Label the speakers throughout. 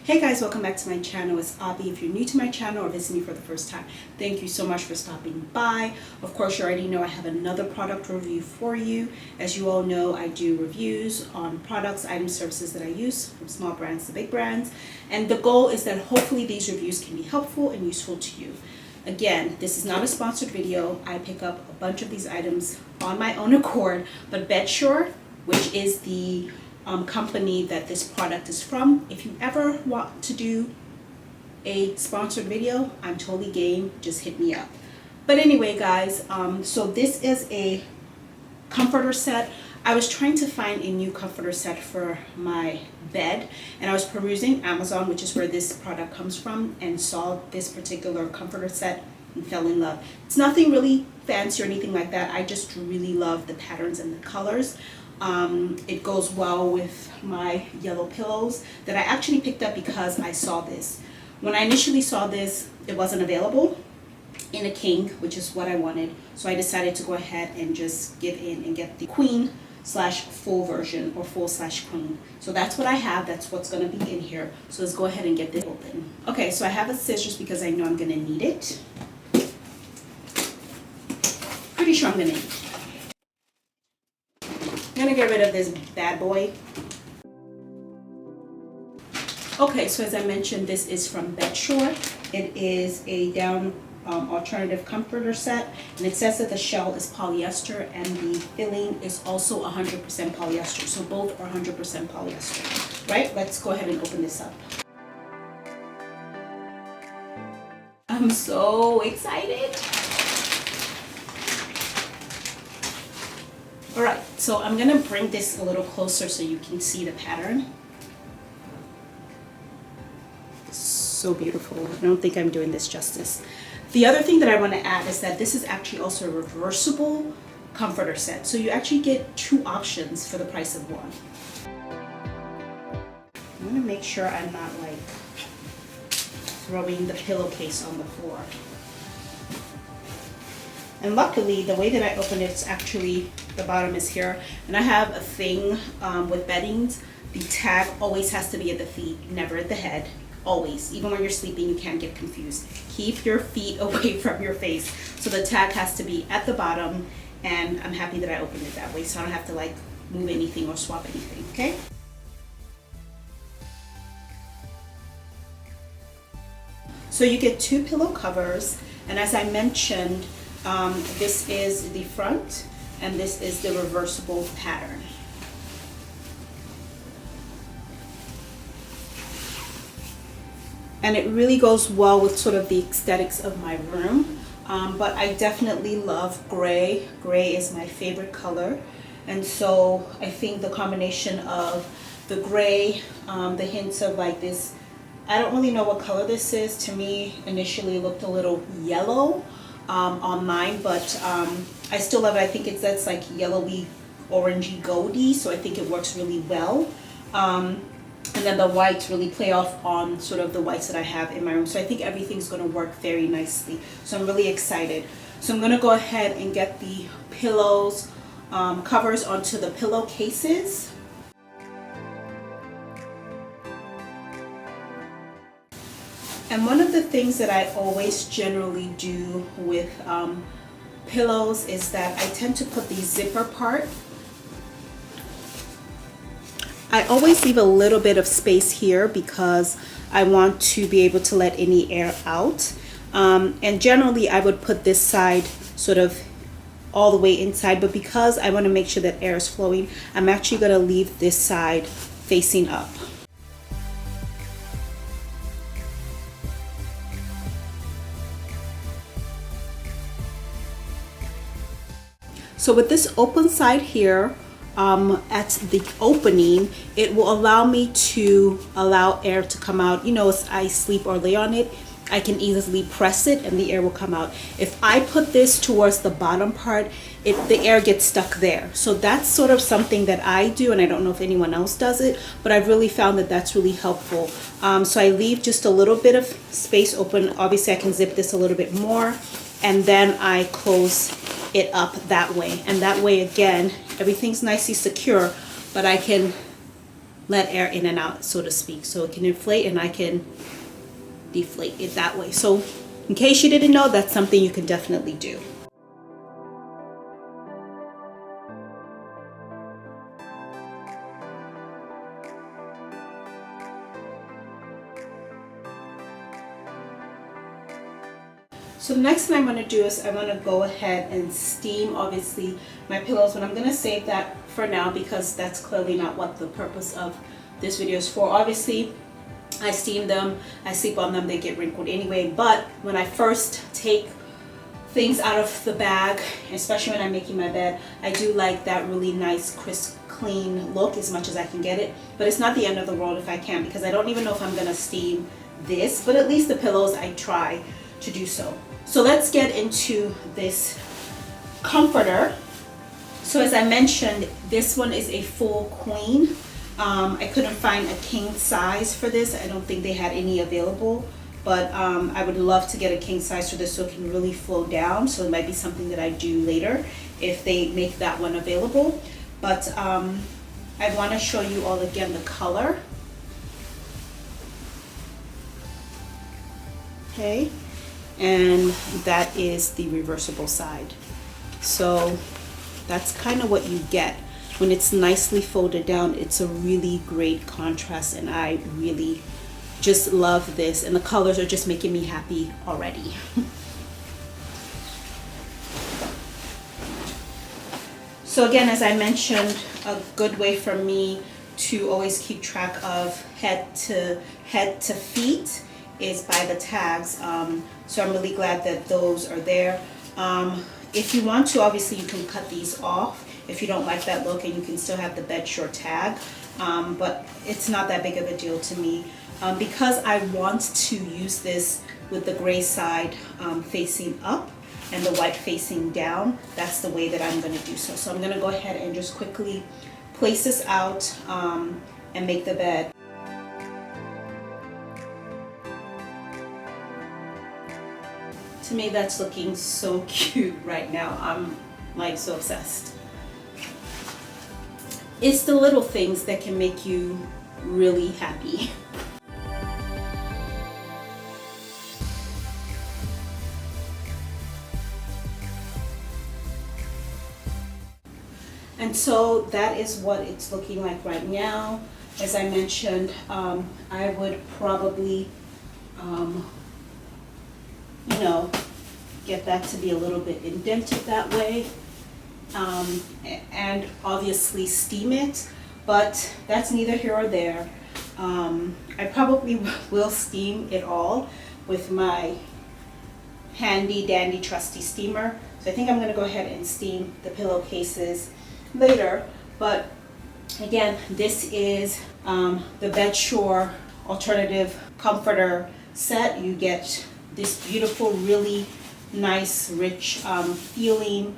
Speaker 1: Hey guys, welcome back to my channel. It's Abby. If you're new to my channel or visiting for the first time, thank you so much for stopping by. Of course, you already know I have another product review for you. As you all know, I do reviews on products, items, services that I use, from small brands to big brands. And the goal is that hopefully these reviews can be helpful and useful to you. Again, this is not a sponsored video. I pick up a bunch of these items on my own accord, but Bedsure, which is the company that this product is from. If you ever want to do a sponsored video, I'm totally game. Just hit me up. But anyway, guys, so this is a comforter set. I was trying to find a new comforter set for my bed, and I was perusing Amazon, which is where this product comes from, and saw this particular comforter set and fell in love. It's nothing really fancy or anything like that. I just really love the patterns and the colors. It goes well with my yellow pillows that I actually picked up because I saw this. When I initially saw this, it wasn't available in a king, which is what I wanted. So I decided to go ahead and just give in and get the queen slash full version, or full slash queen. So that's what I have. That's what's going to be in here. So let's go ahead and get this open. Okay, so I have a scissors because I know I'm going to need it. Pretty sure I'm going to need it. I'm going to get rid of this bad boy. Okay, so as I mentioned, this is from Bedsure. It is a down alternative comforter set, and it says that the shell is polyester and the filling is also 100% polyester. So both are 100% polyester, right? Let's go ahead and open this up. I'm so excited. All right, so I'm gonna bring this a little closer so you can see the pattern. So beautiful. I don't think I'm doing this justice. The other thing that I want to add is that this is actually also a reversible comforter set. So you actually get two options for the price of one. I'm gonna make sure I'm not like throwing the pillowcase on the floor. And luckily, the way that I open it is actually, the bottom is here. And I have a thing with beddings. The tag always has to be at the feet, never at the head. Always. Even when you're sleeping, you can't get confused. Keep your feet away from your face. So the tag has to be at the bottom. And I'm happy that I opened it that way, so I don't have to like move anything or swap anything, okay? So you get two pillow covers. And as I mentioned, this is the front and this is the reversible pattern. And it really goes well with sort of the aesthetics of my room. But I definitely love gray. Gray is my favorite color. And so I think the combination of the gray, the hints of like this, I don't really know what color this is. To me, initially it looked a little yellow on mine, but I still love it. I think that's like yellowy, orangey, goldy, so I think it works really well. And then the whites really play off on sort of the whites that I have in my room. So I think everything's going to work very nicely. So I'm really excited. So I'm going to go ahead and get the pillows, covers onto the pillowcases. And one of the things that I always generally do with pillows is that I tend to put the zipper part. I always leave a little bit of space here because I want to be able to let any air out. And generally I would put this side sort of all the way inside, but because I want to make sure that air is flowing, I'm actually going to leave this side facing up. So with this open side here, at the opening, it will allow me to allow air to come out. You know, as I sleep or lay on it, I can easily press it and the air will come out. If I put this towards the bottom part, the air gets stuck there. So that's sort of something that I do, and I don't know if anyone else does it, but I've really found that that's really helpful. So I leave just a little bit of space open. Obviously I can zip this a little bit more, and then I close it up that way. And that way, again, everything's nicely secure, but I can let air in and out, so to speak. So it can inflate and I can deflate it that way. So in case you didn't know, that's something you can definitely do. So the next thing I'm going to do is I'm going to go ahead and steam, obviously, my pillows, but I'm going to save that for now because that's clearly not what the purpose of this video is for. Obviously, I steam them, I sleep on them, they get wrinkled anyway, but when I first take things out of the bag, especially when I'm making my bed, I do like that really nice, crisp, clean look as much as I can get it. But it's not the end of the world if I can, because I don't even know if I'm going to steam this, but at least the pillows I try to do so. So let's get into this comforter. So as I mentioned, this one is a full queen. I couldn't find a king size for this. I don't think they had any available, but I would love to get a king size for this so it can really flow down. So it might be something that I do later if they make that one available. But I want to show you all again the color. Okay. And that is the reversible side. So that's kind of what you get when it's nicely folded down. It's a really great contrast, and I really just love this, and the colors are just making me happy already. So again, as I mentioned, a good way for me to always keep track of head to feet is by the tags. So I'm really glad that those are there. If you want to, obviously you can cut these off if you don't like that look, and you can still have the Bedsure tag, but it's not that big of a deal to me. Because I want to use this with the gray side facing up and the white facing down, that's the way that I'm going to do so. So I'm going to go ahead and just quickly place this out and make the bed. To me, that's looking so cute right now. I'm like so obsessed. It's the little things that can make you really happy. And so that is what it's looking like right now. As I mentioned, I would probably you know, get that to be a little bit indented that way, and obviously steam it, but that's neither here or there. I probably will steam it all with my handy dandy trusty steamer. So I think I'm going to go ahead and steam the pillowcases later. But again, this is the Bedsure Alternative Comforter Set. You get this beautiful, really nice, rich feeling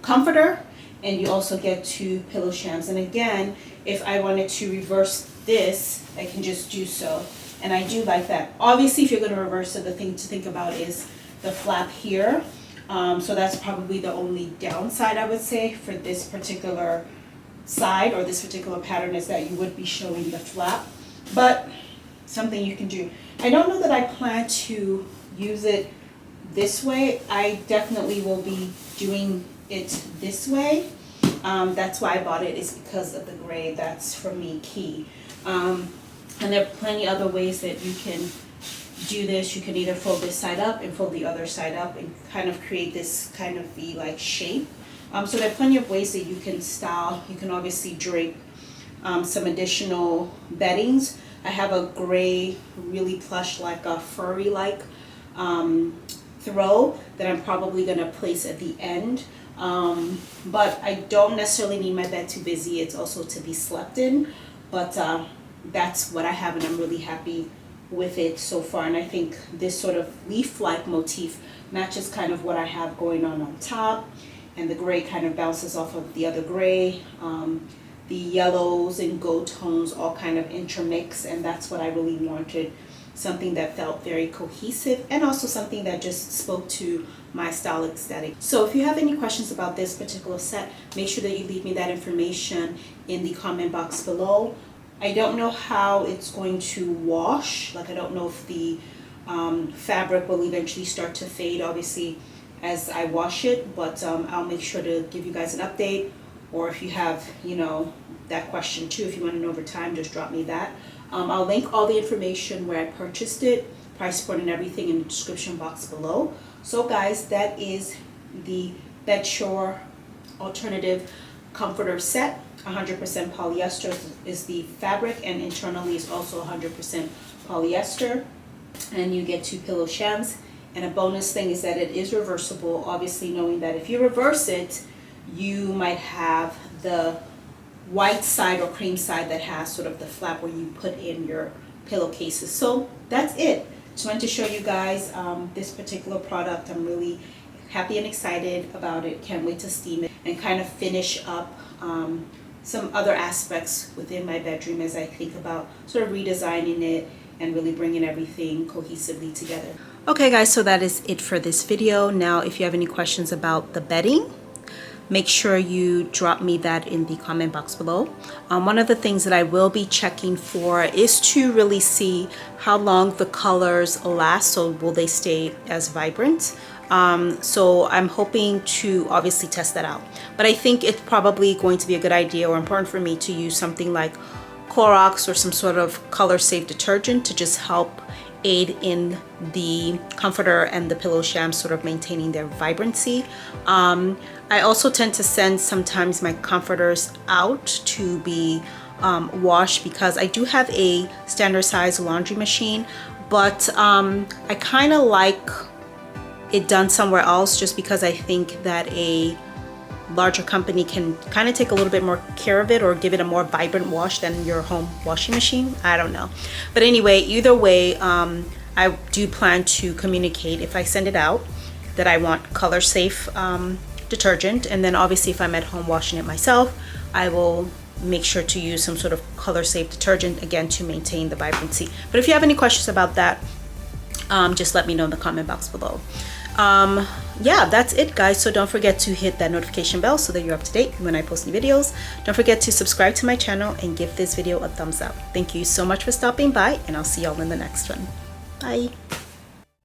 Speaker 1: comforter, and you also get 2 pillow shams. And again, if I wanted to reverse this, I can just do so, and I do like that. Obviously, if you're going to reverse it, the thing to think about is the flap here. So that's probably the only downside, I would say, for this particular side or this particular pattern, is that you would be showing the flap, but something you can do. I don't know that I plan to use it this way. I definitely will be doing it this way. That's why I bought it, is because of the gray. That's for me key. And there are plenty other ways that you can do this. You can either fold this side up and fold the other side up and kind of create this kind of V-like shape. So there are plenty of ways that you can style. You can obviously drape some additional beddings. I have a gray, really plush, like a furry-like throw that I'm probably going to place at the end. But I don't necessarily need my bed too busy. It's also to be slept in. But that's what I have, and I'm really happy with it so far. And I think this sort of leaf-like motif matches kind of what I have going on top. And the gray kind of bounces off of the other gray. The yellows and gold tones all kind of intermix, and that's what I really wanted something that felt very cohesive, and also something that just spoke to my style aesthetic. So if you have any questions about this particular set, make sure that you leave me that information in the comment box below. I don't know how it's going to wash. Like, I don't know if the fabric will eventually start to fade, obviously, as I wash it, but I'll make sure to give you guys an update. Or if you have, you know, that question too, if you want to know over time, just drop me that. I'll link all the information where I purchased it, price point and everything, in the description box below. So guys, that is the Bedsure Alternative Comforter Set. 100% polyester is the fabric, and internally is also 100% polyester. And you get 2 pillow shams. And a bonus thing is that it is reversible, obviously knowing that if you reverse it, you might have the white side or cream side that has sort of the flap where you put in your pillowcases. So that's it. Just wanted to show you guys this particular product. I'm really happy and excited about it. Can't wait to steam it and kind of finish up some other aspects within my bedroom as I think about sort of redesigning it and really bringing everything cohesively together. Okay guys, so that is it for this video. Now if you have any questions about the bedding, make sure you drop me that in the comment box below. One of the things that I will be checking for is to really see how long the colors last. So will they stay as vibrant? So I'm hoping to obviously test that out. But I think it's probably going to be a good idea or important for me to use something like Clorox or some sort of color safe detergent to just help aid in the comforter and the pillow shams sort of maintaining their vibrancy. I also tend to send sometimes my comforters out to be washed because I do have a standard size laundry machine, but I kind of like it done somewhere else just because I think that a larger company can kind of take a little bit more care of it or give it a more vibrant wash than your home washing machine. I don't know, but anyway, either way, I do plan to communicate if I send it out that I want color safe detergent, and then obviously if I'm at home washing it myself, I will make sure to use some sort of color safe detergent again to maintain the vibrancy. But if you have any questions about that, just let me know in the comment box below. Yeah, that's it guys. So don't forget to hit that notification bell so that you're up to date when I post new videos. Don't forget to subscribe to my channel and give this video a thumbs up. Thank you so much for stopping by, and I'll see y'all in the next one. Bye.